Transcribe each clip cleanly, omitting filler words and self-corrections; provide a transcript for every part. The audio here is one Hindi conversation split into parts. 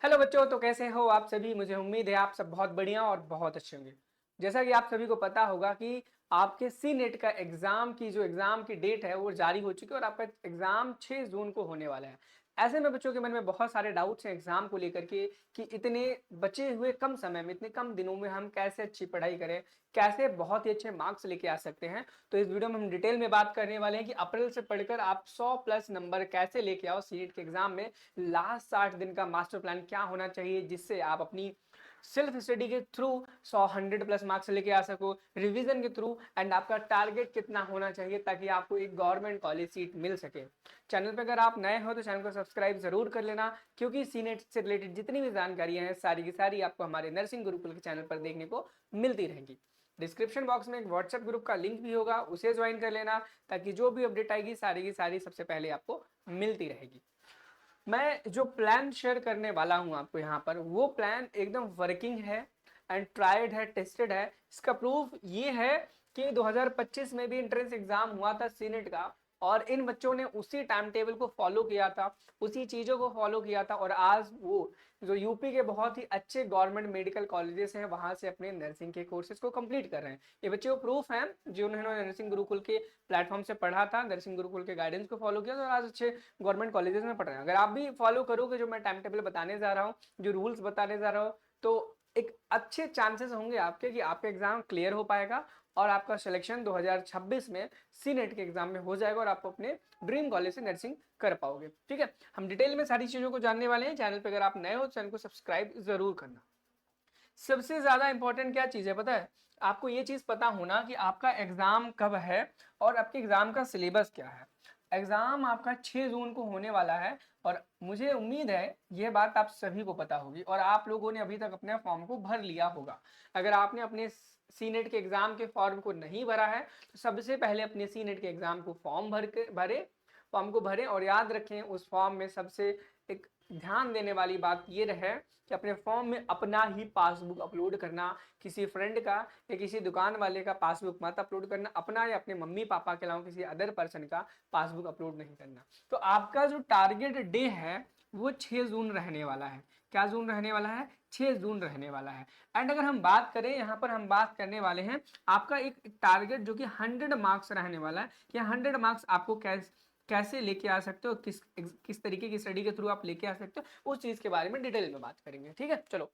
हेलो बच्चों, तो कैसे हो आप सभी। मुझे उम्मीद है आप सब बहुत बढ़िया और बहुत अच्छे होंगे। जैसा कि आप सभी को पता होगा कि आपके सी नेट का एग्जाम की जो एग्जाम की डेट है वो जारी हो चुकी है और आपका एग्जाम 6 जून को होने वाला है। ऐसे में बच्चों के मन में बहुत सारे डाउट्स हैं एग्जाम को लेकर के कि इतने बचे हुए कम समय में, इतने कम दिनों में हम कैसे अच्छी पढ़ाई करें, कैसे बहुत ही अच्छे मार्क्स लेके आ सकते हैं। तो इस वीडियो में हम डिटेल में बात करने वाले हैं कि अप्रैल से पढ़कर आप 100 प्लस नंबर कैसे लेके आओ सी नेट के एग्जाम में। लास्ट 60 दिन का मास्टर प्लान क्या होना चाहिए जिससे आप अपनी सेल्फ स्टडी के थ्रू 100 प्लस मार्क्स लेके आ सको, रिवीजन के थ्रू, एंड आपका टारगेट कितना होना चाहिए ताकि आपको एक गवर्नमेंट कॉलेज सीट मिल सके। चैनल पे अगर आप नए हो तो चैनल को सब्सक्राइब जरूर कर लेना, क्योंकि सीनेट से रिलेटेड जितनी भी जानकारियां हैं सारी की सारी आपको हमारे नर्सिंग गुरुकुल के चैनल पर देखने को मिलती रहेंगी। डिस्क्रिप्शन बॉक्स में एक व्हाट्सएप ग्रुप का लिंक भी होगा, उसे ज्वाइन कर लेना ताकि जो भी अपडेट आएगी सारी की सारी सबसे पहले आपको मिलती रहेगी। मैं जो प्लान शेयर करने वाला हूं आपको यहाँ पर, वो प्लान एकदम वर्किंग है एंड ट्राइड है, टेस्टेड है। इसका प्रूफ ये है कि 2025 में भी एंट्रेंस एग्जाम हुआ था सीनेट का, और इन बच्चों ने उसी टाइम टेबल को फॉलो किया था, उसी चीजों को फॉलो किया था, और आज वो जो यूपी के बहुत ही अच्छे गवर्नमेंट मेडिकल कॉलेजेस हैं वहां से अपने नर्सिंग के कोर्सेज को कंप्लीट कर रहे हैं। ये बच्चे वो प्रूफ हैं जो उन्होंने नर्सिंग गुरुकुल के प्लेटफॉर्म से पढ़ा था, नर्सिंग गुरुकुल के गाइडेंस को फॉलो किया तो आज अच्छे गवर्नमेंट कॉलेजेस में पढ़ रहे हैं। अगर आप भी फॉलो करोगे जो मैं टाइम टेबल बताने जा रहा हूँ, जो रूल्स बताने जा रहा हूँ, तो एक अच्छे चांसेस होंगे आपके कि आपका एग्जाम क्लियर हो पाएगा और आपका सिलेक्शन 2026 में सी नेट के एग्जाम में हो जाएगा और आप अपने ड्रीम कॉलेज से नर्सिंग कर पाओगे। ठीक है, हम डिटेल में सारी चीजों को जानने वाले हैं। चैनल पे अगर आप नए हो तो चैनल को सब्सक्राइब जरूर करना। सबसे ज्यादा इंपॉर्टेंट क्या चीज है पता है आपको? ये चीज पता होना कि आपका एग्जाम कब है और आपके एग्जाम का सिलेबस क्या है। एग्जाम आपका 6 जून को होने वाला है और मुझे उम्मीद है ये बात आप सभी को पता होगी और आप लोगों ने अभी तक अपने फॉर्म को भर लिया होगा। अगर आपने अपने सी नेट के एग्जाम के फॉर्म को नहीं भरा है तो सबसे पहले अपने सी नेट के एग्जाम को फॉर्म को भरें और याद रखें उस फॉर्म में सबसे एक ध्यान देने वाली बात ये रहे कि अपने फॉर्म में अपना ही पासबुक अपलोड करना, किसी फ्रेंड का या किसी दुकान वाले का पासबुक मत अपलोड करना, अपना या अपने मम्मी पापा के अलावा किसी अदर पर्सन का पासबुक अपलोड नहीं करना। तो आपका जो टारगेट डे है वो 6 जून रहने वाला है। क्या जून रहने वाला है? 6 जून रहने वाला है। एंड अगर हम बात करें, यहाँ पर हम बात करने वाले हैं आपका एक टारगेट जो कि 100 मार्क्स रहने वाला है कि 100 मार्क्स आपको कैसे लेके आ सकते हो, किस तरीके की स्टडी के थ्रू आप लेके आ सकते हो, उस चीज के बारे में डिटेल में बात करेंगे। ठीक है, चलो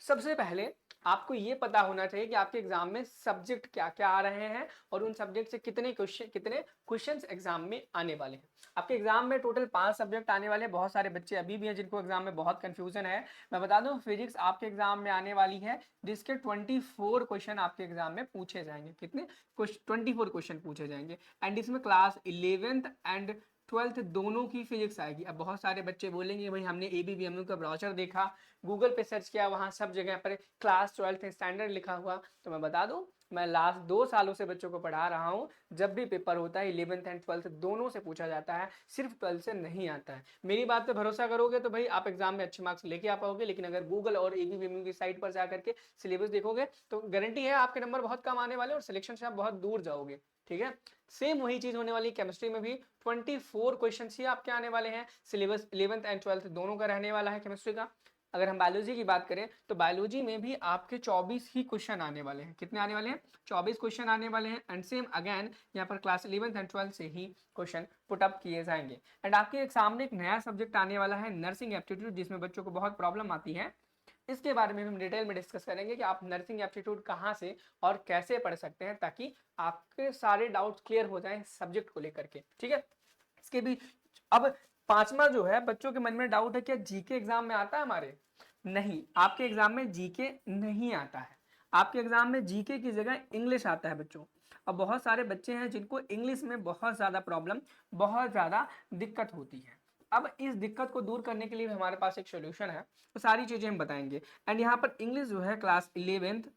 सबसे पहले आपको ये पता होना चाहिए कि आपके एग्जाम में सब्जेक्ट क्या क्या आ रहे हैं और उन सब्जेक्ट से कितने क्वेश्चंस एग्जाम में आने वाले हैं। आपके एग्जाम में टोटल 5 सब्जेक्ट आने वाले हैं। बहुत सारे बच्चे अभी भी हैं जिनको एग्जाम में बहुत कंफ्यूजन है। मैं बता दूं फिजिक्स आपके एग्जाम में आने वाली है जिसके 24 क्वेश्चन आपके एग्जाम में पूछे जाएंगे। कितने? 24 क्वेश्चन पूछे जाएंगे। एंड इसमें क्लास 11th एंड 12th दोनों की फिजिक्स आएगी। अब बहुत सारे बच्चे बोलेंगे भाई हमने एबीवीएमयू का ब्राउचर देखा, गूगल पे सर्च किया, वहां सब जगह पर क्लास 12th स्टैंडर्ड लिखा हुआ। तो मैं बता दूं मैं लास्ट 2 सालों से बच्चों को पढ़ा रहा हूं, जब भी पेपर होता है 11th एंड 12th दोनों से पूछा जाता है, सिर्फ 12th से नहीं आता है। मेरी बात पे भरोसा करोगे तो भाई आप एग्जाम में अच्छे मार्क्स लेके आ पाओगे, लेकिन अगर गूगल और एबीवीएमयू की साइट पर जाकर के सिलेबस देखोगे तो गारंटी है आपके नंबर बहुत कम आने वाले और सिलेक्शन से आप बहुत दूर जाओगे। ठीक है, सेम वही चीज होने वाली केमिस्ट्री में भी 24 क्वेश्चन ही आपके आने वाले हैं। सिलेबस 11th एंड 12th दोनों का रहने वाला है केमिस्ट्री का। अगर हम बायोलॉजी की बात करें तो बायोलॉजी में भी आपके 24 ही क्वेश्चन आने वाले हैं। कितने आने वाले हैं? 24 क्वेश्चन आने वाले हैं। एंड सेम अगेन यहाँ पर क्लास 11th एंड 12th से ही क्वेश्चन पुट अप किए जाएंगे। एंड आपके सामने एक नया सब्जेक्ट आने वाला है नर्सिंग एप्टीट्यूड, जिसमें बच्चों को बहुत प्रॉब्लम आती है। इसके बारे में हम डिटेल में डिस्कस करेंगे कि आप नर्सिंग एप्टीट्यूड कहाँ से और कैसे पढ़ सकते हैं ताकि आपके सारे डाउट्स क्लियर हो जाएं सब्जेक्ट को लेकर के। ठीक है, इसके भी अब पांचवा जो है, बच्चों के मन में डाउट है क्या जीके एग्जाम में आता है हमारे? नहीं, आपके एग्जाम में जीके नहीं आता है। आपके एग्जाम में जीके की जगह इंग्लिश आता है बच्चों। अब बहुत सारे बच्चे हैं जिनको इंग्लिश में बहुत ज्यादा प्रॉब्लम, बहुत ज्यादा दिक्कत होती है। अब इस दिक्कत को दूर करने के लिए हमारे पास एक सोल्यूशन है, तो सारी चीजें हम बताएंगे। एंड यहाँ पर इंग्लिश जो है क्लास 11th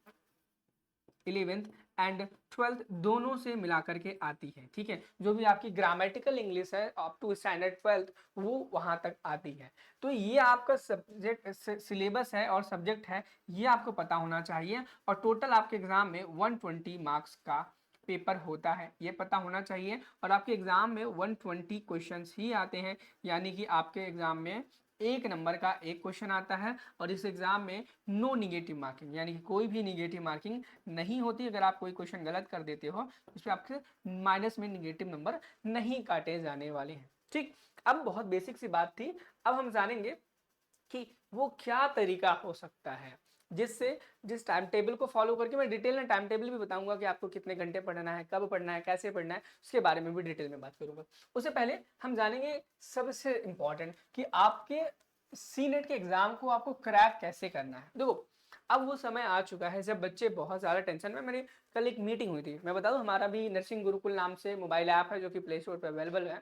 एंड 12th दोनों से मिला करके आती है। ठीक है, जो भी आपकी ग्रामेटिकल इंग्लिश है अप टू स्टैंडर्ड 12th वो वहां तक आती है। तो ये आपका सब्जेक्ट सिलेबस है और सब्जेक्ट है, ये आपको पता होना चाहिए। और टोटल आपके एग्जाम में 120 मार्क्स का पेपर होता है, ये पता होना चाहिए। और आपके एग्जाम में 120 क्वेश्चंस ही आते हैं, यानी कि आपके एग्जाम में 1 नंबर का एक क्वेश्चन आता है और इस एग्जाम में नो निगेटिव मार्किंग, यानी कि कोई भी निगेटिव मार्किंग नहीं होती। अगर आप कोई क्वेश्चन गलत कर देते हो तो उसमें आपके माइनस में निगेटिव नंबर नहीं काटे जाने वाले हैं। ठीक, अब बहुत बेसिक सी बात थी, अब हम जानेंगे कि वो क्या तरीका हो सकता है जिससे जिस टाइम टेबल को फॉलो करके, मैं डिटेल में टाइम टेबल भी बताऊंगा कि आपको कितने घंटे पढ़ना है, कब पढ़ना है, कैसे पढ़ना है, उसके बारे में भी डिटेल में बात करूंगा। उससे पहले हम जानेंगे सबसे इंपॉर्टेंट कि आपके सी नेट के एग्जाम को आपको क्रैक कैसे करना है। देखो, अब वो समय आ चुका है जब बच्चे बहुत ज़्यादा टेंशन में। मेरी कल एक मीटिंग हुई थी, मैं बता दूं, हमारा भी नर्सिंग गुरुकुल नाम से मोबाइल ऐप है जो कि प्ले स्टोर पर अवेलेबल है।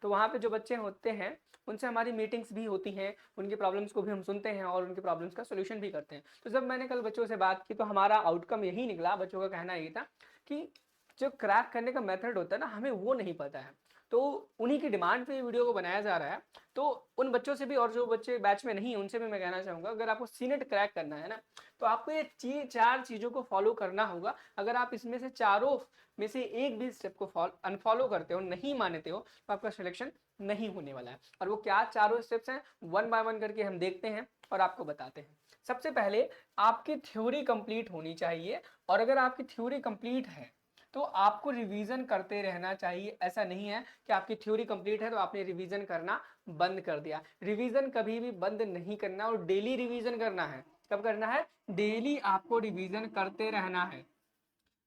तो वहाँ पे जो बच्चे होते हैं उनसे हमारी मीटिंग्स भी होती हैं, उनकी प्रॉब्लम्स को भी हम सुनते हैं और उनकी प्रॉब्लम्स का सोल्यूशन भी करते हैं। तो जब मैंने कल बच्चों से बात की तो हमारा आउटकम यही निकला, बच्चों का कहना यही था कि जो क्रैक करने का मेथड होता है ना, हमें वो नहीं पता है। तो उन्हीं की डिमांड पे ये वीडियो को बनाया जा रहा है। तो उन बच्चों से भी, और जो बच्चे बैच में नहीं है उनसे भी मैं कहना चाहूँगा, अगर आपको सीनेट क्रैक करना है ना, तो आपको ये 4 चीज़ों को फॉलो करना होगा। अगर आप इसमें से चारों में से एक भी स्टेप को अनफॉलो करते हो, नहीं मानते हो, तो आपका सिलेक्शन नहीं होने वाला है। और वो क्या चारों स्टेप्स हैं, वन बाय वन करके हम देखते हैं और आपको बताते हैं। सबसे पहले आपकी थ्योरी कंप्लीट होनी चाहिए, और अगर आपकी थ्योरी कंप्लीट है तो आपको रिवीजन करते रहना चाहिए। ऐसा नहीं है कि आपकी थ्योरी कंप्लीट है तो आपने रिवीजन करना बंद कर दिया। रिवीजन कभी भी बंद नहीं करना, और डेली रिवीजन करना है। कब करना है? डेली आपको रिवीजन करते रहना है।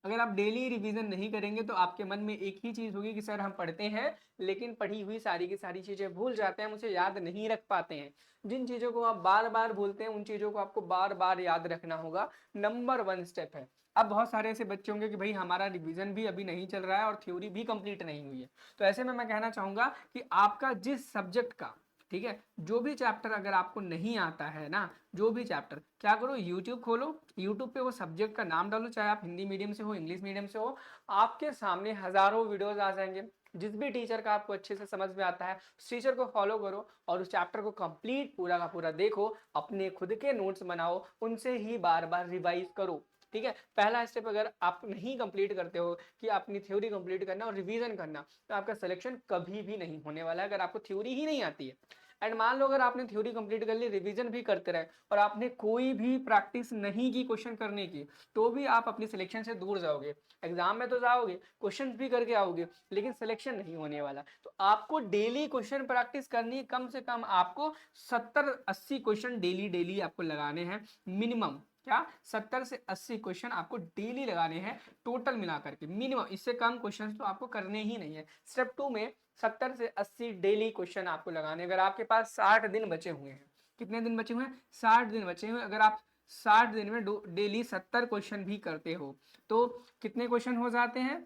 अगर आप डेली रिवीजन नहीं करेंगे तो आपके मन में एक ही चीज होगी कि सर हम पढ़ते हैं लेकिन पढ़ी हुई सारी की सारी चीजें भूल जाते हैं, मुझे याद नहीं रख पाते हैं। जिन चीजों को आप बार बार भूलते हैं उन चीजों को आपको बार बार याद रखना होगा। नंबर 1 स्टेप है। अब बहुत सारे ऐसे बच्चे होंगे कि भाई हमारा रिवीजन भी अभी नहीं चल रहा है और थ्योरी भी कंप्लीट नहीं हुई है। तो ऐसे में मैं कहना चाहूंगा कि आपका जिस सब्जेक्ट का, ठीक है, जो भी चैप्टर अगर आपको नहीं आता है ना, जो भी चैप्टर, क्या करो, यूट्यूब खोलो, यूट्यूब पे वो सब्जेक्ट का नाम डालो, चाहे आप हिंदी मीडियम से हो, इंग्लिश मीडियम से हो, आपके सामने हजारों वीडियोस आ जाएंगे। जिस भी टीचर का आपको अच्छे से समझ में आता है उस टीचर को फॉलो करो और उस चैप्टर को कंप्लीट पूरा का पूरा देखो, अपने खुद के नोट्स बनाओ, उनसे ही बार बार रिवाइज करो। ठीक है, पहला स्टेप अगर आप नहीं कंप्लीट करते हो कि अपनी थ्योरी कंप्लीट करना और रिवीजन करना, तो आपका सिलेक्शन कभी भी नहीं होने वाला है, अगर आपको थ्योरी ही नहीं आती है। एंड मान लो अगर आपने थ्योरी कंप्लीट कर ली, रिवीजन भी करते रहे और आपने कोई भी प्रैक्टिस नहीं की क्वेश्चन करने की, तो भी आप अपनी सिलेक्शन से दूर जाओगे। एग्जाम में तो जाओगे, क्वेश्चन भी करके आओगे, लेकिन सिलेक्शन नहीं होने वाला। तो आपको डेली क्वेश्चन प्रैक्टिस करनी है, कम से कम आपको 70-80 क्वेश्चन डेली डेली आपको लगाने हैं मिनिमम। क्या? 70 से 80 क्वेश्चन आपको डेली लगाने हैं टोटल मिलाकर के, मिनिमम। इससे कम क्वेश्चन तो आपको करने ही नहीं है। स्टेप 2 में 70 से 80 डेली क्वेश्चन आपको लगाने। अगर आपके पास 60 दिन बचे हुए हैं, कितने दिन बचे हुए हैं? 60 दिन बचे हुए हैं। अगर आप 60 दिन में डेली 70 क्वेश्चन भी करते हो तो कितने क्वेश्चन हो जाते हैं?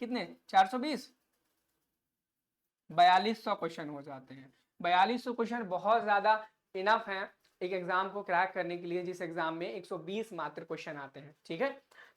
कितने? 420, 4200 क्वेश्चन हो जाते हैं। 4200 क्वेश्चन बहुत ज्यादा इनफ है एक एग्जाम को क्रैक करने के लिए, जिस एग्जाम में 120 मात्र क्वेश्चन आते हैं। ठीक है,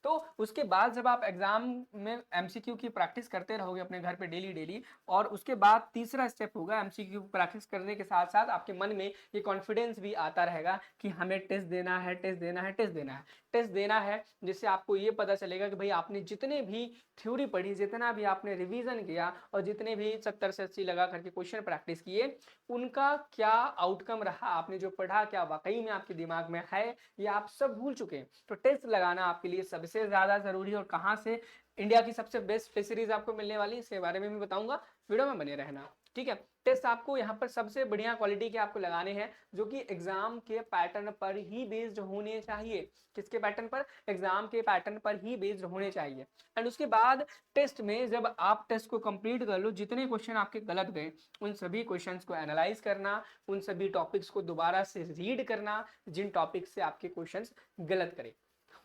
तो उसके बाद जब आप एग्जाम में एमसीक्यू की प्रैक्टिस करते रहोगे अपने घर पे डेली डेली, और उसके बाद तीसरा स्टेप होगा, एमसीक्यू प्रैक्टिस करने के साथ साथ आपके मन में ये कॉन्फिडेंस भी आता रहेगा कि हमें टेस्ट देना है, टेस्ट देना है, टेस्ट देना है, टेस्ट देना है, जिससे आपको ये पता चलेगा कि भाई आपने जितने भी थ्योरी पढ़ी, जितना भी आपने रिवीजन किया और जितने भी 70 से 80 लगा करके क्वेश्चन प्रैक्टिस किए, उनका क्या आउटकम रहा, आपने जो पढ़ा क्या वाकई में आपके दिमाग में है, ये आप सब भूल चुके हैं। तो टेस्ट लगाना आपके लिए सबसे ज्यादा जरूरी है। और कहाँ से इंडिया की सबसे बेस्ट टेस्ट सीरीज आपको मिलने वाली है, इसके बारे में भी बताऊंगा, वीडियो में बने रहना। ठीक है, टेस्ट आपको यहाँ पर सबसे बढ़िया क्वालिटी के आपको लगाने हैं, जो कि एग्जाम के पैटर्न पर ही बेस्ड होने चाहिए। किसके पैटर्न पर? एग्जाम के पैटर्न पर ही बेस्ड होने चाहिए। एंड उसके बाद टेस्ट में जब आप टेस्ट को कंप्लीट कर लो, जितने क्वेश्चन आपके गलत गए उन सभी क्वेश्चंस को एनालाइज करना, उन सभी टॉपिक्स को दोबारा से रीड करना जिन टॉपिक्स से आपके क्वेश्चंस गलत करे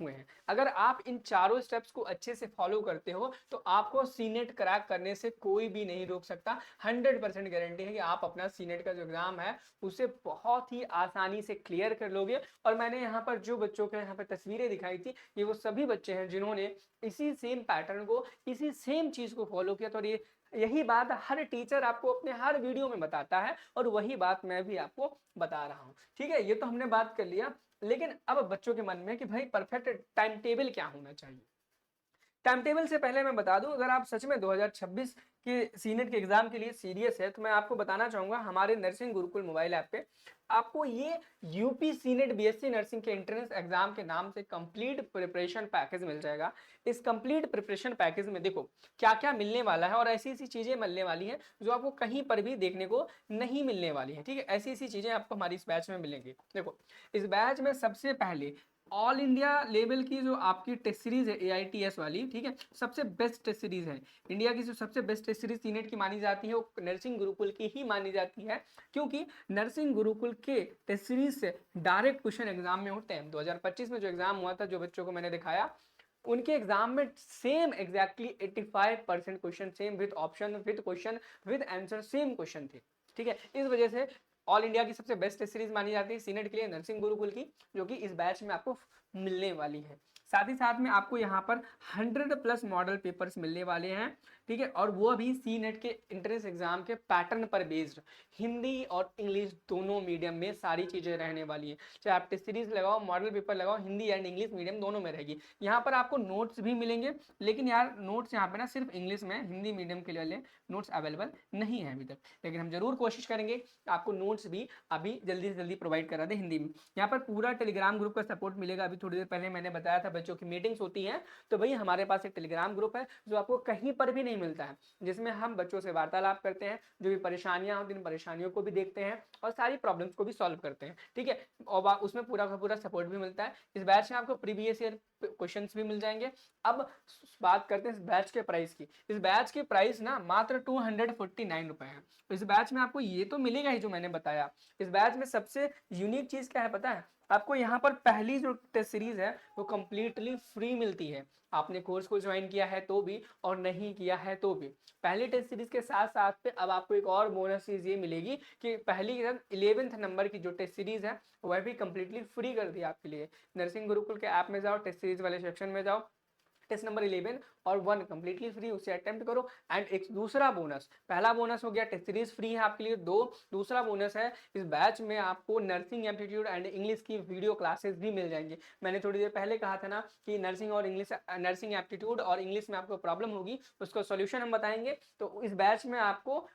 हुए हैं। अगर आप इन चारों स्टेप्स को अच्छे से फॉलो करते हो तो आपको सीनेट क्रैक करने से कोई भी नहीं रोक सकता। 100% गारंटी है कि आप अपना सीनेट का जो एग्जाम है उसे बहुत ही आसानी से क्लियर कर लोगे। और मैंने यहाँ पर जो बच्चों के यहाँ पर तस्वीरें दिखाई थी, ये वो सभी बच्चे हैं जिन्होंने इसी सेम पैटर्न को, इसी सेम चीज को फॉलो किया। तो यही बात हर टीचर आपको अपने हर वीडियो में बताता है और वही बात मैं भी आपको बता रहा हूँ। ठीक है, ये तो हमने बात कर लिया, लेकिन अब बच्चों के मन में कि भाई परफेक्ट टाइम टेबल क्या होना चाहिए। टाइम टेबल से पहले मैं बता दूं, अगर आप सच में 2026 कि सीनेट के एग्जाम के लिए सीरियस है तो मैं आपको बताना चाहूंगा हमारे नर्सिंग गुरुकुल मोबाइल ऐप पे आपको ये यूपी सीनेट बीएससी नर्सिंग के एंट्रेंस एग्जाम के नाम से कंप्लीट प्रिपरेशन पैकेज मिल जाएगा। इस कंप्लीट प्रिपरेशन पैकेज में देखो क्या क्या मिलने वाला है और ऐसी ऐसी चीजें मिलने वाली हैं जो आपको कहीं पर भी देखने को नहीं मिलने वाली है। ठीक है, ऐसी ऐसी चीजें आपको हमारी इस बैच में मिलेंगी। देखो इस बैच में सबसे पहले ऑल इंडिया लेवल की जो आपकी टेस्ट सीरीज है AITS वाली, ठीक है, सबसे बेस्ट टेस्ट सीरीज है। इंडिया की जो सबसे बेस्ट टेस्ट सीरीज सीनेट की मानी जाती है वो नर्सिंग गुरुकुल की ही मानी जाती है, क्योंकि नर्सिंग गुरुकुल के टेस्ट सीरीज से डायरेक्ट क्वेश्चन एग्जाम में होते हैं। 2025 में जो एग्जाम हुआ था, जो बच्चों को मैंने दिखाया, उनके एग्जाम में same exactly 85% question same with option with question with answer same question थे। ठीक है, इस वजह से ऑल इंडिया की सबसे बेस्ट सीरीज मानी जाती है सीनेट के लिए नर्सिंग गुरुकुल की, जो कि इस बैच में आपको मिलने वाली है। साथ ही साथ में आपको यहाँ पर 100+ मॉडल पेपर्स मिलने वाले हैं। ठीक है, और वो भी सीनेट के एंट्रेंस एग्जाम के पैटर्न पर बेस्ड, हिंदी और इंग्लिश दोनों मीडियम में सारी चीजें रहने वाली है। चाहे आप टेस्ट सीरीज लगाओ, मॉडल पेपर लगाओ, हिंदी एंड इंग्लिश मीडियम दोनों में रहेगी। यहाँ पर आपको नोट्स भी मिलेंगे, लेकिन यार नोट्स यहाँ पे ना सिर्फ इंग्लिश में, हिंदी मीडियम के लिए नोट्स अवेलेबल नहीं है अभी तक, लेकिन हम जरूर कोशिश करेंगे आपको नोट्स भी अभी जल्दी से जल्दी प्रोवाइड करा दे हिंदी में। यहाँ पर पूरा टेलीग्राम ग्रुप का सपोर्ट मिलेगा। अभी थोड़ी देर पहले मैंने बताया था बच्चों की मीटिंग्स होती हैं, तो भाई हमारे पास एक टेलीग्राम ग्रुप है जो आपको कहीं पर भी नहीं मिलता है, जिसमें हम बच्चों से वार्तालाप करते हैं, जो भी परेशानियां होती हैं परेशानियों को भी देखते हैं और सारी प्रॉब्लम्स को भी सॉल्व करते हैं। ठीक है, और उसमें पूरा का पूरा सपोर्ट भी मिलता है। इस बैच में आपको प्रीवियस ईयर क्वेश्चंस भी मिल जाएंगे। अब बात करते हैं इस बैच के प्राइस की। इस बैच की प्राइस ना मात्र 249 रुपए है। इस बैच में आपको ये तो मिलेगा ही जो मैंने बताया। इस बैच में सबसे यूनिक चीज क्या है पता है आपको? यहाँ पर पहली जो टेस्ट सीरीज है वो कंप्लीटली फ्री मिलती है। आपने कोर्स को ज्वाइन किया है तो भी और नहीं किया है तो भी। पहली टेस्ट सीरीज के साथ साथ पे अब आपको एक और बोनस चीज ये मिलेगी कि पहली 11th नंबर की जो टेस्ट सीरीज है वह भी कंप्लीटली फ्री कर दी आपके लिए। नर्सिंग गुरुकुल के ऐप में जाओ, टेस्ट सीरीज वाले सेक्शन में जाओ, टेस्ट नंबर 11 और 1 कंप्लीटली फ्री, उसे अटेम्प्ट करो। एंड एक दूसरा बोनस, पहला बोनस हो गया टेस्ट सीरीज फ्री है आपके लिए 2, दूसरा बोनस है इस बैच में आपको नर्सिंग एप्टीट्यूड एंड इंग्लिश की वीडियो क्लासेस भी मिल जाएंगी। मैंने थोड़ी देर पहले कहा था ना कि नर्सिंग और इंग्लिश, नर्सिंग एप्टीट्यूड और इंग्लिश में आपको प्रॉब्लम होगी, उसका सोल्यूशन हम बताएंगे। तो इस बैच में आपको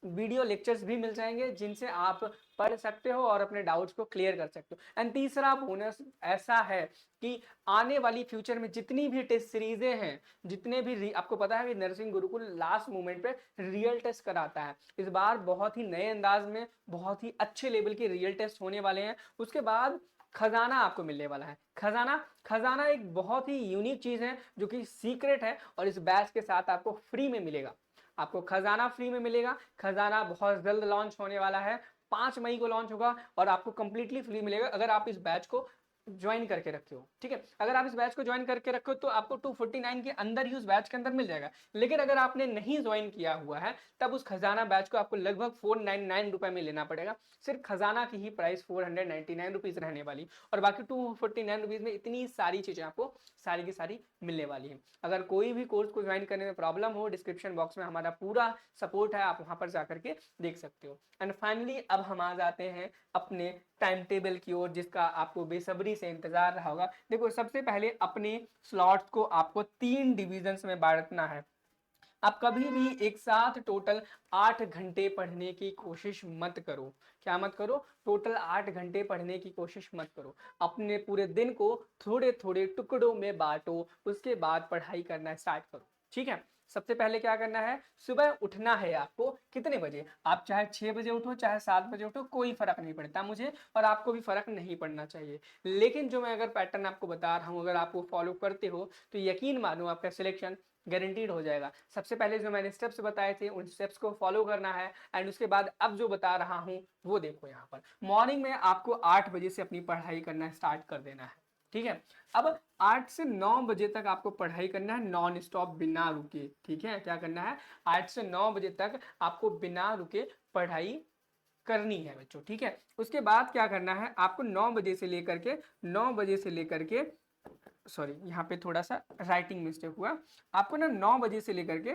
वीडियो लेक्चर्स भी मिल जाएंगे जिनसे आप पढ़ सकते हो और अपने डाउट्स को क्लियर कर सकते हो। एंड तीसरा बोनस ऐसा है कि आने वाली फ्यूचर में जितनी भी टेस्ट सीरीजें हैं, जितने भी आपको पता है कि नर्सिंग गुरुकुल लास्ट मोमेंट पे रियल टेस्ट कराता है, इस बार बहुत ही नए अंदाज में बहुत ही अच्छे लेवल के रियल टेस्ट होने वाले हैं। उसके बाद खजाना आपको मिलने वाला है। खजाना एक बहुत ही यूनिक चीज है जो कि सीक्रेट है और इस बैच के साथ आपको फ्री में मिलेगा। आपको खजाना फ्री में मिलेगा। खजाना बहुत जल्द लॉन्च होने वाला है, 5 मई को लॉन्च होगा और आपको कंप्लीटली फ्री मिलेगा अगर आप इस बैच को ज्वाइन करके रखे हो। ठीक है, अगर आप इस बैच को ज्वाइन करके रखे हो तो आपको 249 के अंदर ही उस बैच के अंदर मिल जाएगा। लेकिन अगर आपने नहीं ज्वाइन किया हुआ है तब उस खजाना बैच को आपको लगभग 499 रुपए में लेना पड़ेगा। सिर्फ खजाना की ही प्राइस 499 रुपीज रहने वाली, और बाकी 249 रुपीज में इतनी सारी चीजें आपको सारी की सारी मिलने वाली है। अगर कोई भी कोर्स को ज्वाइन करने में प्रॉब्लम हो, डिस्क्रिप्शन बॉक्स में हमारा पूरा सपोर्ट है, आप वहां पर जाकर के देख सकते हो। एंड फाइनली अब हम आ जाते हैं अपने टाइम टेबल की ओर, जिसका आपको बेसब्री से इंतजार रहा होगा। देखो सबसे पहले अपने स्लॉट्स को आपको 3 डिविजन्स में बांटना है। आप कभी भी एक साथ टोटल 8 घंटे पढ़ने की कोशिश मत करो। क्या मत करो? टोटल 8 घंटे पढ़ने की कोशिश मत करो। अपने पूरे दिन को थोड़े थोड़े टुकड़ों में बांटो, उसके बाद पढ़ाई करना स्टार्ट करो। ठीक है, सबसे पहले क्या करना है, सुबह उठना है आपको। कितने बजे? आप चाहे 6 बजे उठो, चाहे 7 बजे उठो, कोई फर्क नहीं पड़ता मुझे, और आपको भी फर्क नहीं पड़ना चाहिए। लेकिन जो मैं अगर पैटर्न आपको बता रहा हूँ, अगर आप वो फॉलो करते हो तो यकीन मानो आपका सिलेक्शन गारंटीड हो जाएगा। सबसे पहले जो मैंने स्टेप्स बताए थे उन स्टेप्स को फॉलो करना है। एंड उसके बाद अब जो बता रहा हूँ वो देखो। यहाँ पर मॉर्निंग में आपको 8 बजे से अपनी पढ़ाई करना स्टार्ट कर देना है। ठीक है, अब 8 से 9 बजे तक आपको पढ़ाई करना है नॉन स्टॉप, बिना रुके। ठीक है, क्या करना है? 8 से 9 बजे तक आपको बिना रुके पढ़ाई करनी है बच्चों। ठीक है, उसके बाद क्या करना है आपको? 9 बजे से लेकर के 9 बजे से लेकर के सॉरी यहाँ पे थोड़ा सा राइटिंग मिस्टेक हुआ। आपको ना 9 बजे से लेकर के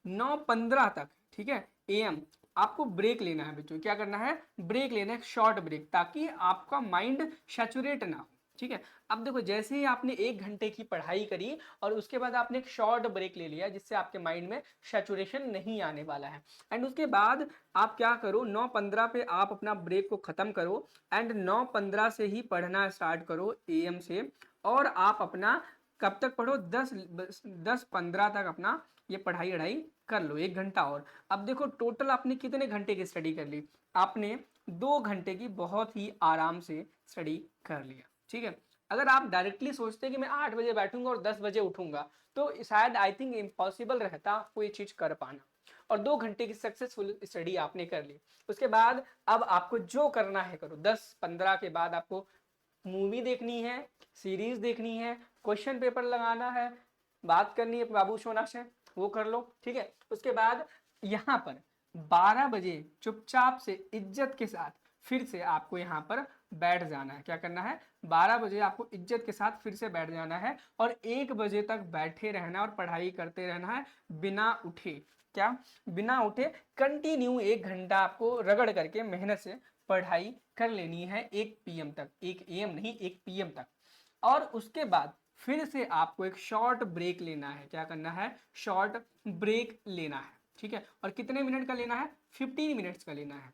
9:15 तक, ठीक है, AM आपको ब्रेक लेना है बच्चों। क्या करना है? ब्रेक लेना है, शॉर्ट ब्रेक, ताकि आपका माइंड सैचुरेट ना हो। ठीक है। अब देखो जैसे ही आपने 1 घंटे की पढ़ाई करी और उसके बाद आपने एक शॉर्ट ब्रेक ले लिया जिससे आपके माइंड में सैचुरेशन नहीं आने वाला है, एंड उसके बाद आप क्या करो, 9:15 पे आप अपना ब्रेक को ख़त्म करो एंड 9:15 से ही पढ़ना स्टार्ट करो एएम से। और आप अपना कब तक पढ़ो, 10:15 तक अपना ये पढ़ाई वढ़ाई कर लो, 1 घंटा और। अब देखो टोटल आपने कितने घंटे की स्टडी कर ली, आपने 2 घंटे की बहुत ही आराम से स्टडी कर लिया। ठीक है। अगर आप डायरेक्टली सोचते कि मैं 8 बजे बैठूंगा और 10 बजे उठूंगा तो शायद आई थिंक इम्पॉसिबल रहता आपको ये चीज कर पाना। और 2 घंटे की सक्सेसफुल स्टडी आपने कर ली, उसके बाद अब आपको जो करना है करो। 10-15 के बाद आपको मूवी देखनी है, सीरीज देखनी है, क्वेश्चन पेपर लगाना है, बात करनी है बाबू सोना से, वो कर लो। ठीक है। उसके बाद यहाँ पर 12 बजे चुपचाप से इज्जत के साथ फिर से आपको यहाँ पर बैठ जाना है। क्या करना है, 12 बजे आपको इज्जत के साथ फिर से बैठ जाना है और 1 बजे तक बैठे रहना और पढ़ाई करते रहना है बिना उठे। क्या, बिना उठे कंटिन्यू 1 घंटा आपको रगड़ करके मेहनत से पढ़ाई कर लेनी है 1 पीएम तक, 1 एएम नहीं 1 पीएम तक। और उसके बाद फिर से आपको एक शॉर्ट ब्रेक लेना है। क्या करना है, शॉर्ट ब्रेक लेना है। ठीक है। और कितने मिनट का लेना है, 15 मिनट्स का लेना है।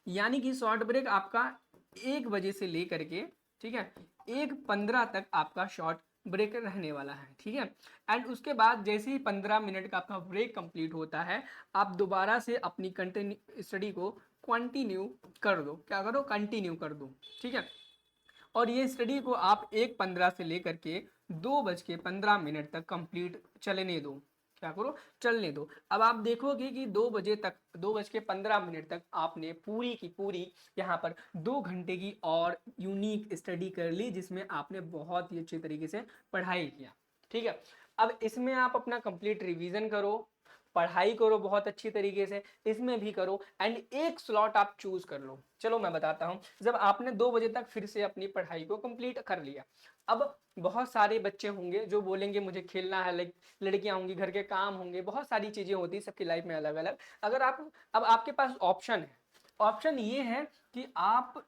यानी कि शॉर्ट ब्रेक आपका 1 बजे से लेकर के, ठीक है, 1:15 तक आपका शॉर्ट ब्रेक रहने वाला है। ठीक है। एंड उसके बाद जैसे ही 15 मिनट का आपका ब्रेक कंप्लीट होता है, आप दोबारा से अपनी कंटिन्यू स्टडी को कंटिन्यू कर दो। क्या करो, कंटिन्यू कर दो। ठीक है। और ये स्टडी को आप 1:15 से लेकर के 2:15 तक कंप्लीट चलने दो। क्या करो, चलने दो। अब आप देखोगे कि 2 बजे तक, 2:15 तक आपने पूरी की पूरी यहाँ पर 2 घंटे की और यूनिक स्टडी कर ली जिसमें आपने बहुत ही अच्छे तरीके से पढ़ाई किया। ठीक है। अब इसमें आप अपना कंप्लीट रिवीजन करो, पढ़ाई करो बहुत अच्छी तरीके से, इसमें भी करो एंड एक स्लॉट आप चूज कर लो। चलो मैं बताता हूँ। जब आपने 2 बजे तक फिर से अपनी पढ़ाई को कंप्लीट कर लिया, अब बहुत सारे बच्चे होंगे जो बोलेंगे मुझे खेलना है, लाइक लड़कियां होंगी, घर के काम होंगे, बहुत सारी चीजें होती है सबकी लाइफ में अलग अलग। अगर आप, अब आपके पास ऑप्शन है, ऑप्शन ये है कि आप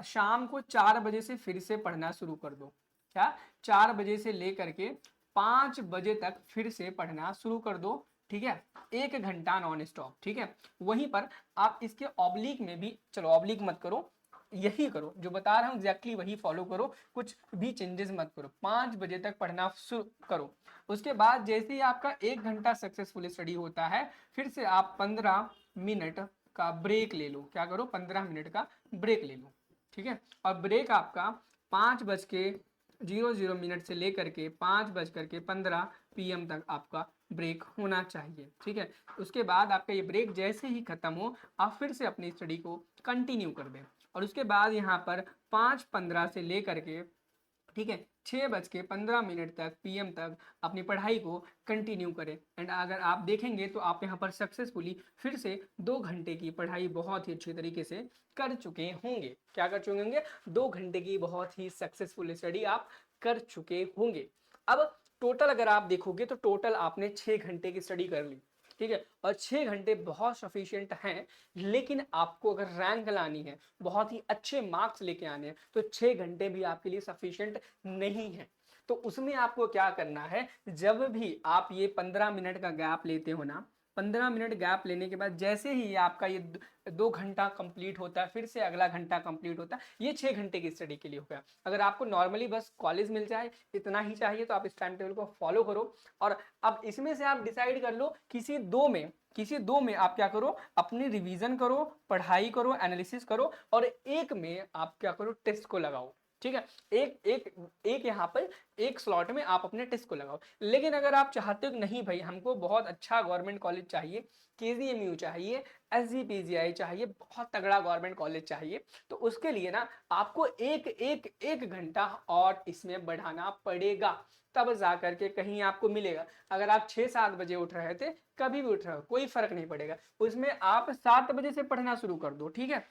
शाम को 4 बजे से फिर से पढ़ना शुरू कर दो। क्या, 4 बजे से लेकर के 5 बजे तक फिर से पढ़ना शुरू कर दो। ठीक है। 1 घंटा नॉन स्टॉप। ठीक है। वहीं पर आप इसके ऑब्लिक में भी, चलो ऑब्लिक मत करो, यही करो जो बता रहा हूं एग्जैक्टली वही फॉलो करो, कुछ भी चेंजेस मत करो। 5 बजे तक पढ़ना शुरू करो। उसके बाद जैसे ही आपका 1 घंटा सक्सेसफुल स्टडी होता है, फिर से आप 15 मिनट का ब्रेक ले लो। क्या करो, 15 मिनट का ब्रेक ले लो। ठीक है। और ब्रेक आपका 5:00 से लेकर के 5:15 PM तक आपका ब्रेक होना चाहिए। ठीक है। उसके बाद आपका ये ब्रेक जैसे ही खत्म हो, आप फिर से अपनी स्टडी को कंटिन्यू कर दें। और उसके बाद यहाँ पर 5:15 से लेकर के, ठीक है, 6:15 तक PM तक अपनी पढ़ाई को कंटिन्यू करें। एंड अगर आप देखेंगे तो आप यहाँ पर सक्सेसफुली फिर से 2 घंटे की पढ़ाई बहुत ही अच्छे तरीके से कर चुके होंगे। क्या कर चुके होंगे, 2 घंटे की बहुत ही सक्सेसफुल स्टडी आप कर चुके होंगे। अब टोटल अगर आप देखोगे तो टोटल आपने 6 घंटे की स्टडी कर ली। ठीक है। और 6 घंटे बहुत सफिशिएंट हैं, लेकिन आपको अगर रैंक लानी है, बहुत ही अच्छे मार्क्स लेके आने हैं, तो 6 घंटे भी आपके लिए सफिशिएंट नहीं है। तो उसमें आपको क्या करना है, जब भी आप ये 15 मिनट का गैप लेते हो ना, 15 मिनट गैप लेने के बाद जैसे ही आपका ये 2 घंटा कंप्लीट होता है, फिर से अगला घंटा कंप्लीट होता है, ये 6 घंटे की स्टडी के लिए हो गया। अगर आपको नॉर्मली बस कॉलेज मिल जाए इतना ही चाहिए तो आप इस टाइम टेबल को फॉलो करो। और अब इसमें से आप डिसाइड कर लो किसी दो में आप क्या करो, अपनी रिवीजन करो, पढ़ाई करो, एनालिसिस करो, और एक में आप क्या करो, टेस्ट को लगाओ। ठीक है। एक एक एक यहाँ पर एक स्लॉट में आप अपने टेस्ट को लगाओ। लेकिन अगर आप चाहते हो कि नहीं भाई हमको बहुत अच्छा गवर्नमेंट कॉलेज चाहिए, KGMU चाहिए, SGPGI चाहिए, बहुत तगड़ा गवर्नमेंट कॉलेज चाहिए, तो उसके लिए ना आपको एक घंटा और इसमें बढ़ाना पड़ेगा, तब जा करके कहीं आपको मिलेगा। अगर आप 6-7 बजे उठ रहे थे, कभी भी उठ रहे हो, कोई फर्क नहीं पड़ेगा, उसमें आप 7 बजे से पढ़ना शुरू कर दो। ठीक है।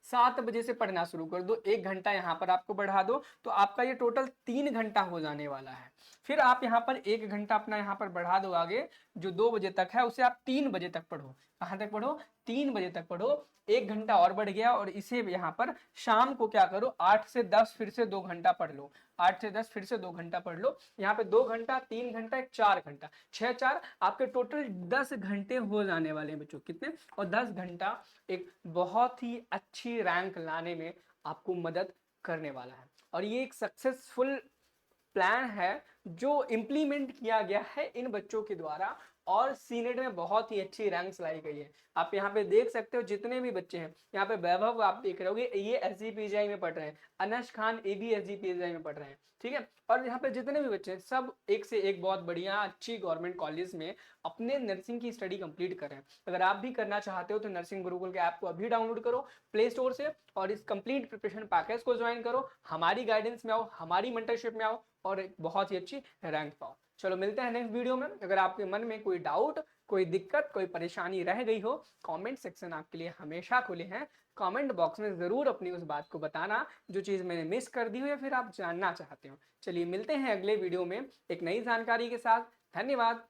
7 बजे से पढ़ना शुरू कर दो, 1 घंटा यहाँ पर आपको बढ़ा दो, तो आपका ये टोटल 3 घंटा हो जाने वाला है। फिर आप यहाँ पर 1 घंटा अपना यहाँ पर बढ़ा दो आगे, जो 2 बजे तक है उसे आप 3 बजे तक पढ़ो। कहाँ तक पढ़ो, 3 बजे तक पढ़ो, 1 घंटा और बढ़ गया, और इसे यहाँ पर शाम को क्या करो 8 से 10 फिर से 2 घंटा पढ़ लो, 8 से 10 फिर से 2 घंटा पढ़ लो, यहाँ पे 2 घंटा, 3 घंटा, एक 4 घंटा, 6 4 आपके टोटल 10 घंटे हो जाने वाले हैं बच्चों, कितने, और 10 घंटा एक बहुत ही अच्छी रैंक लाने में आपको मदद करने वाला है। और ये एक सक्सेसफुल प्लान है जो इम्प्लीमेंट किया गया है इन बच्चों के द्वारा, और सीनेट में बहुत ही अच्छी रैंक्स लाई गई है। आप यहाँ पे देख सकते हो जितने भी बच्चे हैं, यहाँ पे वैभव आप देख रहे होगे, ये SGPGI में पढ़ रहे हैं, अनश खान ये भी SGPGI में पढ़ रहे हैं, ठीक है। और यहाँ पे जितने भी बच्चे हैं सब एक से एक बहुत बढ़िया अच्छी गवर्नमेंट कॉलेज में अपने नर्सिंग की स्टडी कंप्लीट कर रहे हैं। अगर आप भी करना चाहते हो तो नर्सिंग गुरुकुल के ऐप को अभी डाउनलोड करो प्ले स्टोर से, और इस कंप्लीट प्रिपरेशन पैकेज को ज्वाइन करो, हमारी गाइडेंस में आओ, हमारी मेंटरशिप में आओ, और एक बहुत ही अच्छी रैंक पाओ। चलो मिलते हैं नेक्स्ट वीडियो में। अगर आपके मन में कोई डाउट, कोई दिक्कत, कोई परेशानी रह गई हो, कमेंट सेक्शन आपके लिए हमेशा खुले हैं। कमेंट बॉक्स में जरूर अपनी उस बात को बताना जो चीज मैंने मिस कर दी हो या फिर आप जानना चाहते हो। चलिए मिलते हैं अगले वीडियो में एक नई जानकारी के साथ। धन्यवाद।